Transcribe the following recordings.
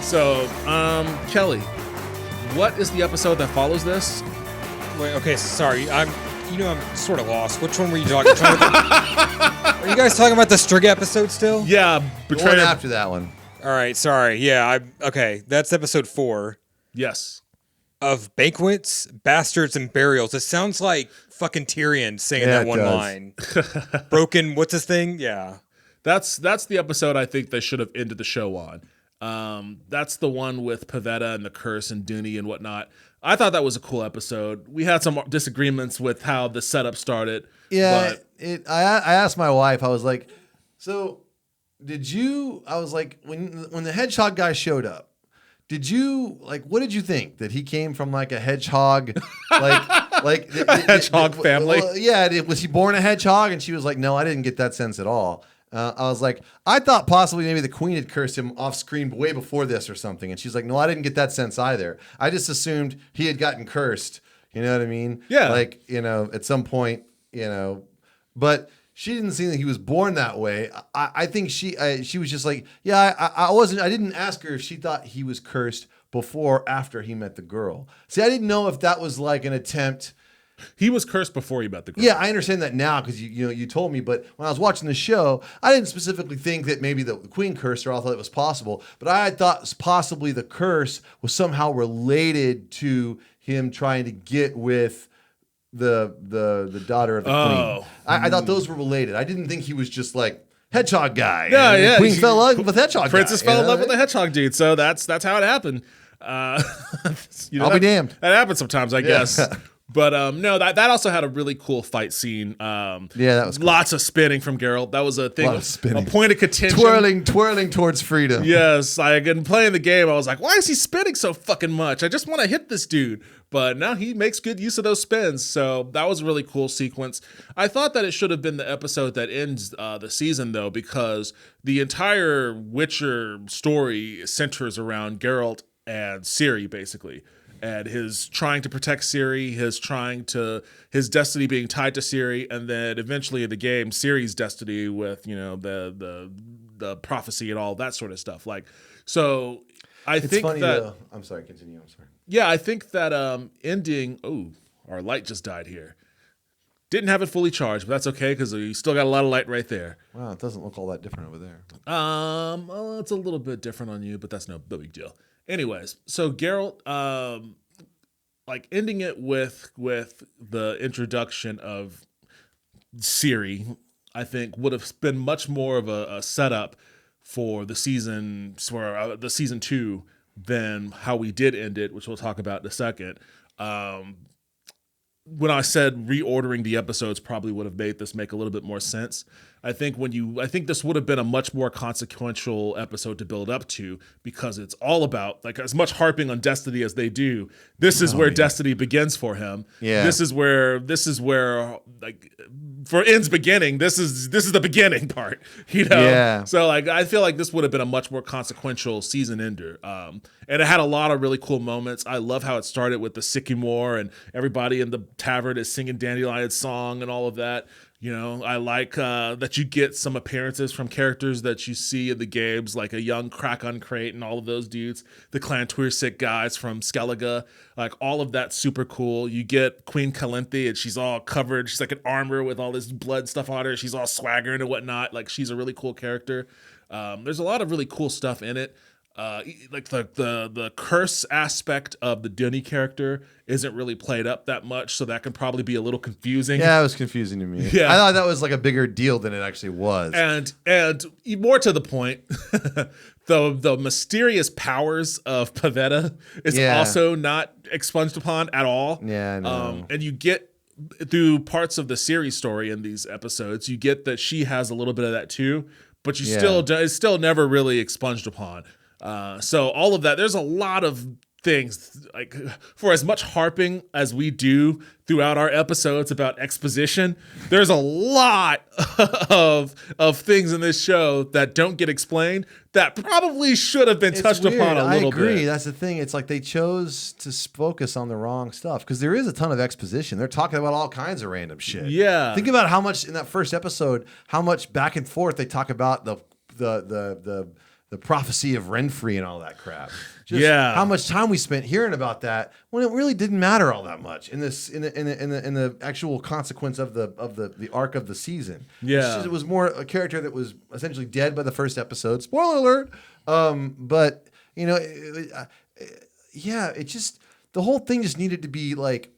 So, Kelly, what is the episode that follows this? Wait, okay, sorry. I'm sort of lost. Which one were you talking about? Are you guys talking about the Strig episode still? Yeah, Betrayed after that one. All right, sorry. Yeah, okay. That's episode 4 Yes. of Banquets, Bastards, and Burials. It sounds like fucking Tyrion saying that one line. Broken, what's his thing? Yeah. That's the episode I think they should have ended the show on. That's the one with Pavetta and the curse and Dooney and whatnot. I thought that was a cool episode. We had some disagreements with how the setup started. Yeah, I asked my wife, I was like, so did you, I was like, when the hedgehog guy showed up, did you, like, what did you think? That he came from like a hedgehog, like a hedgehog family? Yeah, was he born a hedgehog? And she was like, no, I didn't get that sense at all. I was like, I thought possibly maybe the queen had cursed him off screen way before this or something. And she's like, no, I didn't get that sense either. I just assumed he had gotten cursed. You know what I mean? Yeah. Like, at some point, but she didn't seem that he was born that way. I think she was just like, yeah, I didn't ask her if she thought he was cursed before or after he met the girl. See, I didn't know if that was like an attempt. He was cursed before he met the girl. Yeah, I understand that now because you told me. But when I was watching the show, I didn't specifically think that maybe the queen cursed her. I thought it was possible, but I had thought possibly the curse was somehow related to him trying to get with the daughter of the queen. I thought those were related. I didn't think he was just like hedgehog guy. Yeah. Queen fell in love with hedgehog. Princess fell in love with the hedgehog dude. So that's how it happened. I'll be damned. That happens sometimes, I guess. But no, that also had a really cool fight scene. Yeah, that was cool. Lots of spinning from Geralt. That was a thing. A point of contention. Twirling towards freedom. Yes, again playing the game, I was like, why is he spinning so fucking much? I just want to hit this dude. But now he makes good use of those spins. So that was a really cool sequence. I thought that it should have been the episode that ends the season, though, because the entire Witcher story centers around Geralt and Ciri, basically. And his trying to protect Ciri, his destiny being tied to Ciri, and then eventually in the game, Ciri's destiny with, the prophecy and all that sort of stuff. So it's think funny, that though. I'm sorry, continue. I'm sorry. Yeah, I think that ending. Oh, our light just died here. Didn't have it fully charged, but that's okay because you still got a lot of light right there. Wow, it doesn't look all that different over there. Well, it's a little bit different on you, but that's no big deal. Anyways, so Geralt, ending it with the introduction of Ciri, I think would have been much more of a setup for the season 2 than how we did end it, which we'll talk about in a second. When I said reordering the episodes probably would have made this make a little bit more sense. I think this would have been a much more consequential episode to build up to because it's all about as much harping on Destiny as they do. This is where Destiny begins for him. Yeah. This is where for End's beginning, this is the beginning part, Yeah. So I feel like this would have been a much more consequential season ender. And it had a lot of really cool moments. I love how it started with the Sycamore and everybody in the tavern is singing Dandelion's song and all of that. I like that you get some appearances from characters that you see in the games, like a young Krakon Crate and all of those dudes, the Clan Tuirsik guys from Skellige, all of that's super cool. You get Queen Calanthe and she's all covered. She's like an armor with all this blood stuff on her. She's all swaggering and whatnot. She's a really cool character. There's a lot of really cool stuff in it. The curse aspect of the Dooney character isn't really played up that much, so that can probably be a little confusing. Yeah, it was confusing to me. Yeah. I thought that was a bigger deal than it actually was. And more to the point, the mysterious powers of Pavetta is also not expunged upon at all. Yeah, I know. And you get through parts of the series story in these episodes, you get that she has a little bit of that too, but it's still never really expunged upon. So all of that, there's a lot of things for as much harping as we do throughout our episodes about exposition, there's a lot of things in this show that don't get explained that probably should have been touched upon a little bit. I agree. That's the thing. It's like they chose to focus on the wrong stuff because there is a ton of exposition. They're talking about all kinds of random shit. Yeah. Think about how much in that first episode, how much back and forth they talk about the the prophecy of Renfrey and all that crap. Just Yeah. how much time we spent hearing about that when it really didn't matter all that much in the actual consequence of the arc of the season. Yeah. It was more a character that was essentially dead by the first episode. Spoiler alert. But you know, it just the whole thing just needed to be like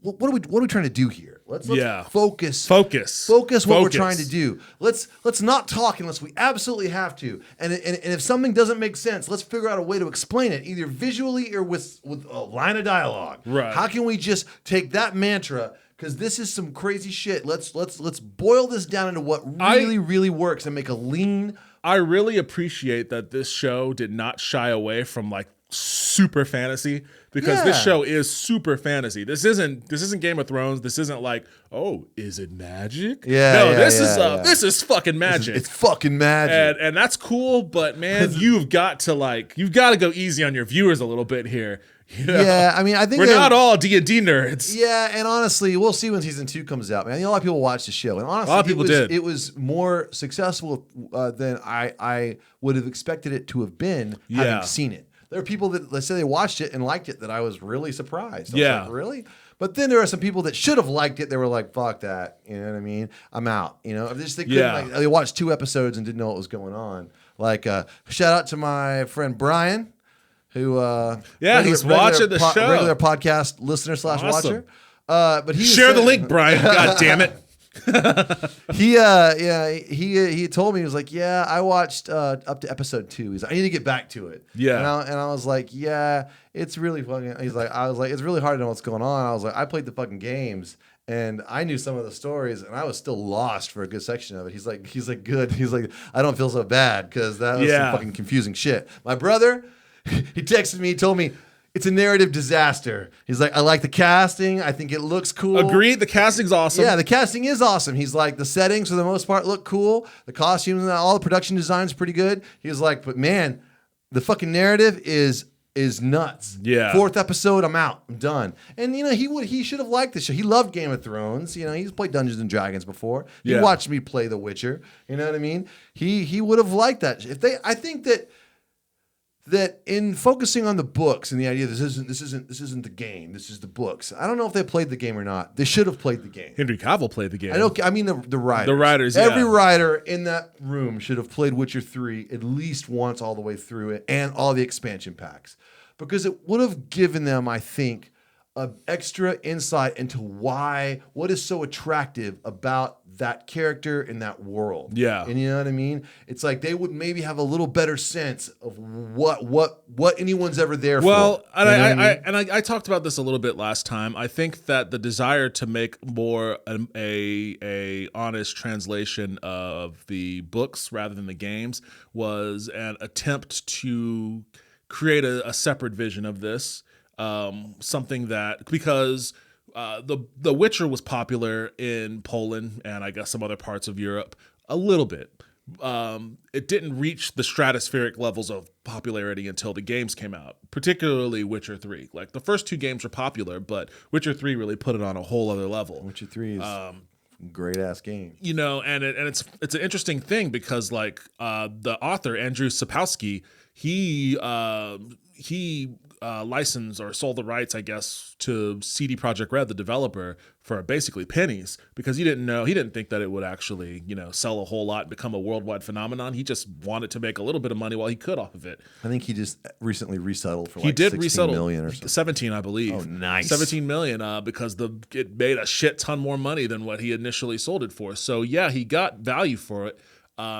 what are we trying to do here? Let's focus what we're trying to do. Let's not talk unless we absolutely have to. And if something doesn't make sense, let's figure out a way to explain it, either visually or with a line of dialogue. Right. How can we just take that mantra? Because this is some crazy shit. Let's boil this down into what really works and make a lean. I really appreciate that this show did not shy away from like super fantasy, because this show is super fantasy. This isn't Game of Thrones. This isn't like, oh, is it magic? This is fucking magic. It's fucking magic. And that's cool, but man, you've got to go easy on your viewers a little bit here. You know? Yeah, I mean, I think we're not all D&D nerds. Yeah, and honestly, we'll see when season 2 comes out, man. A lot of people watch the show, and honestly, a lot of people did. It was more successful than I would have expected it to have been having seen it. There are people that, let's say, they watched it and liked it that I was really surprised. I was like, really? But then there are some people that should have liked it. They were like, fuck that. You know what I mean? I'm out. You know, they watched 2 episodes and didn't know what was going on. Like, shout out to my friend Brian, who he's watching the show. Regular podcast listener / watcher. But he share the link, Brian. God damn it. he told me, he was like, yeah, I watched up to episode 2. He's like, I need to get back to it. Yeah. And I was like, yeah, it's really fucking. I was like, it's really hard to know what's going on. I was like, I played the fucking games and I knew some of the stories and I was still lost for a good section of it. He's like, good. He's like, I don't feel so bad because that was some fucking confusing shit. My brother, he texted me, he told me, it's a narrative disaster. He's like, I like the casting. I think it looks cool. Agreed. The casting's awesome. Yeah, the casting is awesome. He's like, the settings for the most part look cool. The costumes and all the production design's pretty good. He was like, but man, the fucking narrative is nuts. Yeah. 4th episode, I'm out. I'm done. And you know, he should have liked the show. He loved Game of Thrones. You know, he's played Dungeons and Dragons before. He watched me play The Witcher. You know what I mean? He would have liked that. I think that in focusing on the books and the idea this isn't the game, this is the books. I don't know if they played the game or not. They should have played the game. Henry Cavill played the game. I mean the writers. The writers, Every writer in that room should have played Witcher 3 at least once all the way through it and all the expansion packs. Because it would have given them, I think, an extra insight into what is so attractive about that character in that world. Yeah. And you know what I mean? It's like they would maybe have a little better sense of what anyone's ever there for. Well, and I talked about this a little bit last time. I think that the desire to make more a honest translation of the books rather than the games was an attempt to create a separate vision of this. Something that, because the Witcher was popular in Poland and I guess some other parts of Europe a little bit. It didn't reach the stratospheric levels of popularity until the games came out, particularly Witcher 3. Like the first 2 games were popular, but Witcher 3 really put it on a whole other level. Witcher 3 is great ass game. You know, and it's an interesting thing because like the author Andrew Sapkowski, he licensed or sold the rights, I guess, to CD Projekt Red, the developer, for basically pennies because he didn't think that it would actually, sell a whole lot and become a worldwide phenomenon. He just wanted to make a little bit of money while he could off of it. I think he just recently resettled for like 16 million or something. 17, I believe. Oh, nice. 17 million because it made a shit ton more money than what he initially sold it for. So yeah, he got value for it.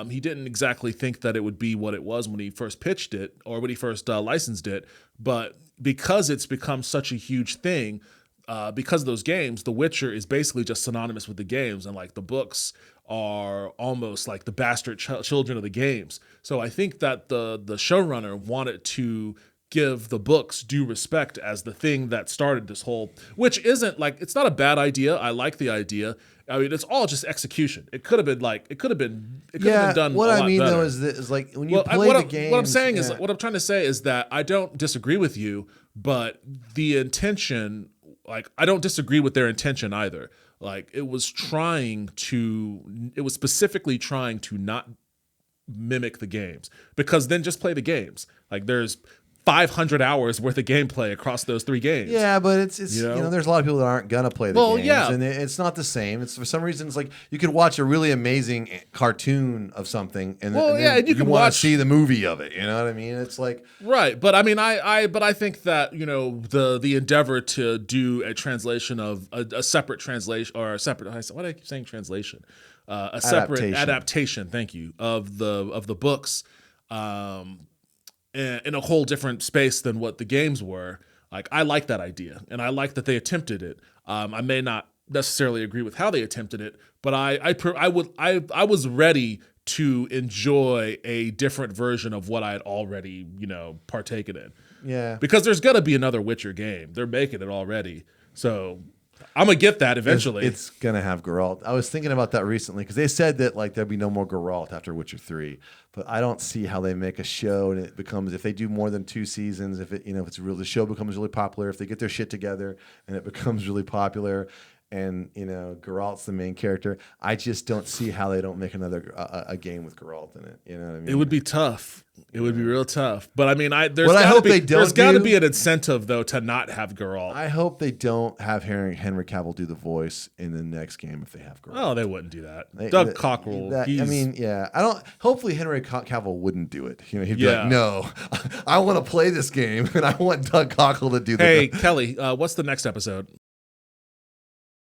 He didn't exactly think that it would be what it was when he first pitched it or when he first licensed it. But because it's become such a huge thing, because of those games, The Witcher is basically just synonymous with the games. And like the books are almost like the bastard children of the games. So I think that the showrunner wanted to give the books due respect as the thing that started this whole, which isn't like, it's not a bad idea. I like the idea. I mean, it's all just execution. It could have been done. What a lot I mean better. though is like when you play the game. What I'm saying is, what I'm trying to say is that I don't disagree with you, but the intention, like I don't disagree with their intention either. Like it was specifically trying to not mimic the games, because then just play the games. Like there's 500 hours worth of gameplay across those 3 games. Yeah, but it's there's a lot of people that aren't gonna play the games, and it's not the same. It's for some reason it's like you could watch a really amazing cartoon of something, and then you can want to see the movie of it. You know what I mean? It's like right, but I mean, I think that the endeavor to do a translation of a separate translation or a separate. Why do I keep saying translation? A separate adaptation. Thank you, of the books. In a whole different space than what the games were. Like, I like that idea, and I like that they attempted it. I may not necessarily agree with how they attempted it, but I was ready to enjoy a different version of what I had already partaken in. Yeah, because there's gonna be another Witcher game. They're making it already, so I'm gonna get that eventually. It's gonna have Geralt. I was thinking about that recently because they said that like there'd be no more Geralt after Witcher 3, but I don't see how they make a show and it becomes, if they do more than 2 seasons, if it's real, the show becomes really popular, if they get their shit together and it becomes really popular, and Geralt's the main character. I just don't see how they don't make another a game with Geralt in it. You know what I mean? It would be tough. It would be real tough. But I mean, there's got to be an incentive though to not have Geralt. I hope they don't have Henry Cavill do the voice in the next game if they have Geralt. Oh, they wouldn't do that. Doug Cockrell. Hopefully Henry Cavill wouldn't do it. He'd be like, no, I want to play this game and I want Doug Cockrell to do that. Hey, Kelly, what's the next episode?